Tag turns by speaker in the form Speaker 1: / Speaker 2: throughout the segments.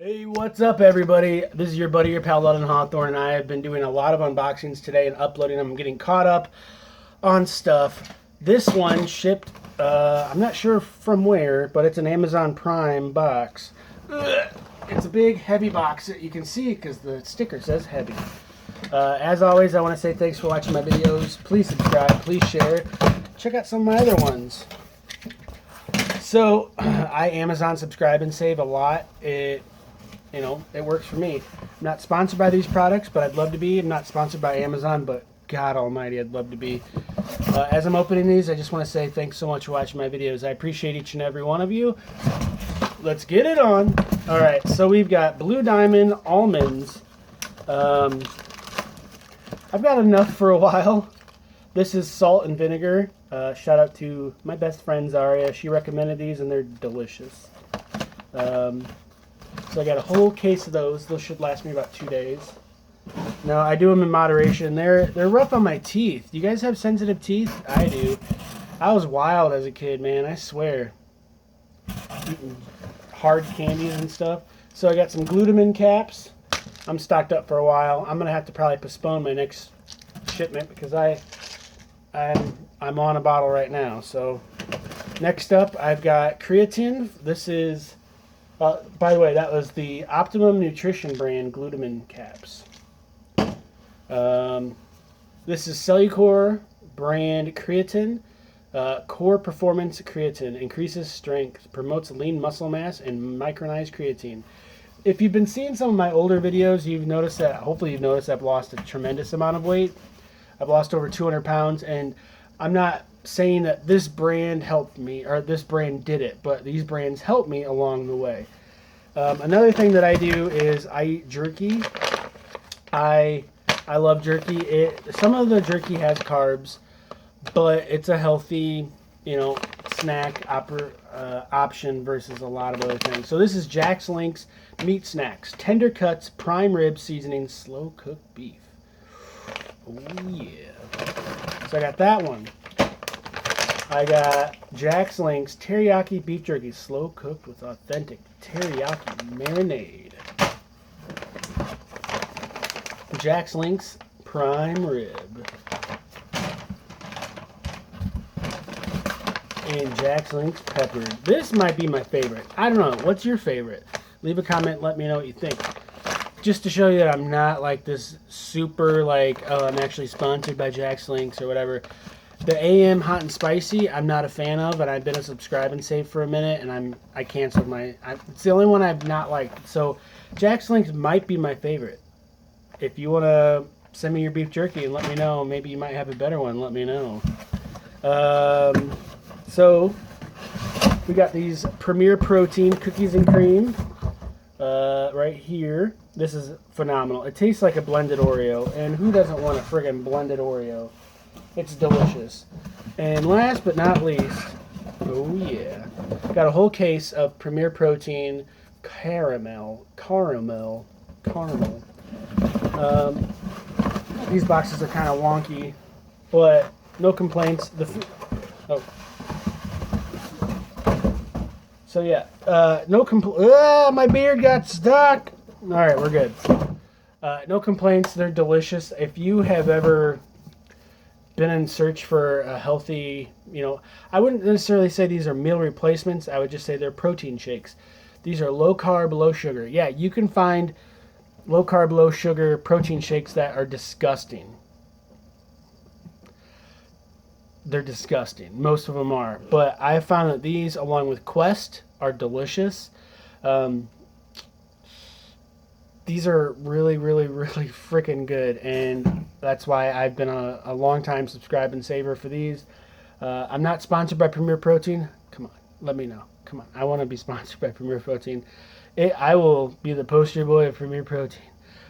Speaker 1: Hey, what's up, everybody? This is your buddy, your pal, London Hawthorne, and I have been doing a lot of unboxings today and uploading them. I'm getting caught up on stuff. This one shipped, I'm not sure from where, but it's an Amazon Prime box. It's a big, heavy box that you can see because the sticker says heavy. As always, I want to say thanks for watching my videos. Please subscribe, please share. Check out some of my other ones. So, I Amazon subscribe and save a lot. It works for me. I'm not sponsored by these products, but I'd love to be. I'm not sponsored by Amazon, but God almighty, I'd love to be. As I'm opening these, I just want to say thanks so much for watching my videos. I appreciate each and every one of you. Let's get it on. All right, so we've got Blue Diamond Almonds. I've got enough for a while. This is salt and vinegar. Shout out to my best friend Zaria. She recommended these, and they're delicious. So I got a whole case of those. Those should last me about 2 days. Now, I do them in moderation. They're rough on my teeth. Do you guys have sensitive teeth? I do. I was wild as a kid, man. I swear. Eating hard candies and stuff. So I got some glutamine caps. I'm stocked up for a while. I'm going to have to probably postpone my next shipment because I'm on a bottle right now. So next up, I've got creatine. This is... by the way, that was the Optimum Nutrition brand glutamine caps. This is Cellucor brand creatine. Core Performance Creatine increases strength, promotes lean muscle mass, and micronized creatine. If you've been seeing some of my older videos, you've noticed that, hopefully you've noticed I've lost a tremendous amount of weight. I've lost over 200 pounds, and I'm not saying that this brand helped me or this brand did it, but these brands helped me along the way. Another thing that I do is I eat jerky. I love jerky. Some of the jerky has carbs, but it's a healthy, snack option versus a lot of other things. So this is Jack's Link's Meat Snacks, tender cuts, prime rib seasoning, slow cooked beef. Oh yeah. So I got that one. I got Jack's Link's Teriyaki Beef Jerky, slow cooked with authentic teriyaki marinade. Jack's Link's Prime Rib. And Jack's Link's Pepper. This might be my favorite. I don't know. What's your favorite? Leave a comment. Let me know what you think. Just to show you that I'm not like this super oh, I'm actually sponsored by Jack's Link's or whatever. The AM Hot and Spicy, I'm not a fan of, and I've been a subscribe and save for a minute, and I canceled it's the only one I've not liked. So Jack's Link's might be my favorite. If you want to send me your beef jerky and let me know, maybe you might have a better one, let me know. So we got these Premier Protein cookies and cream right here. This is phenomenal. It tastes like a blended Oreo, and who doesn't want a friggin' blended Oreo? It's delicious. And last but not least, oh yeah, got a whole case of Premier Protein caramel. These boxes are kind of wonky, but no complaints. So yeah, no my beard got stuck. All right, we're good. No complaints. They're delicious. If you have ever been in search for a healthy, I wouldn't necessarily say these are meal replacements. I would just say they're protein shakes. These are low carb, low sugar. Yeah, you can find low carb, low sugar protein shakes that are disgusting. They're disgusting. Most of them are. But I found that these, along with Quest, are delicious. These are really, really, really freaking good, and that's why I've been a long-time subscribe and saver for these. I'm not sponsored by Premier Protein. Come on, let me know. Come on, I want to be sponsored by Premier Protein. I will be the poster boy of Premier Protein.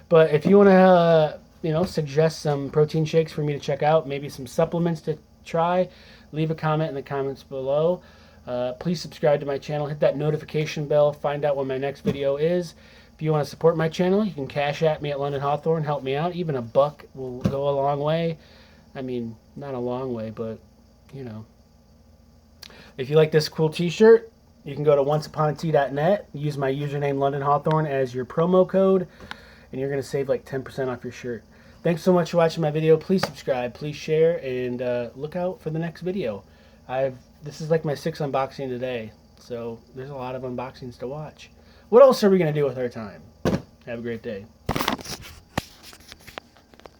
Speaker 1: But if you want to, suggest some protein shakes for me to check out, maybe some supplements to try, leave a comment in the comments below. Please subscribe to my channel. Hit that notification bell. Find out when my next video is. If you want to support my channel, you can cash at me at London Hawthorne. Help me out. Even $1 will go a long way. I mean, not a long way, but, If you like this cool t-shirt,
Speaker 2: You can go to onceuponatea.net, use my username London Hawthorne as your promo code, and you're going to save like 10% off your shirt. Thanks so much for watching my video. Please subscribe, please share, and look out for the next video. This is like my 6th unboxing today, so there's a lot of unboxings to watch. What else are we going to do with our time? Have a great day.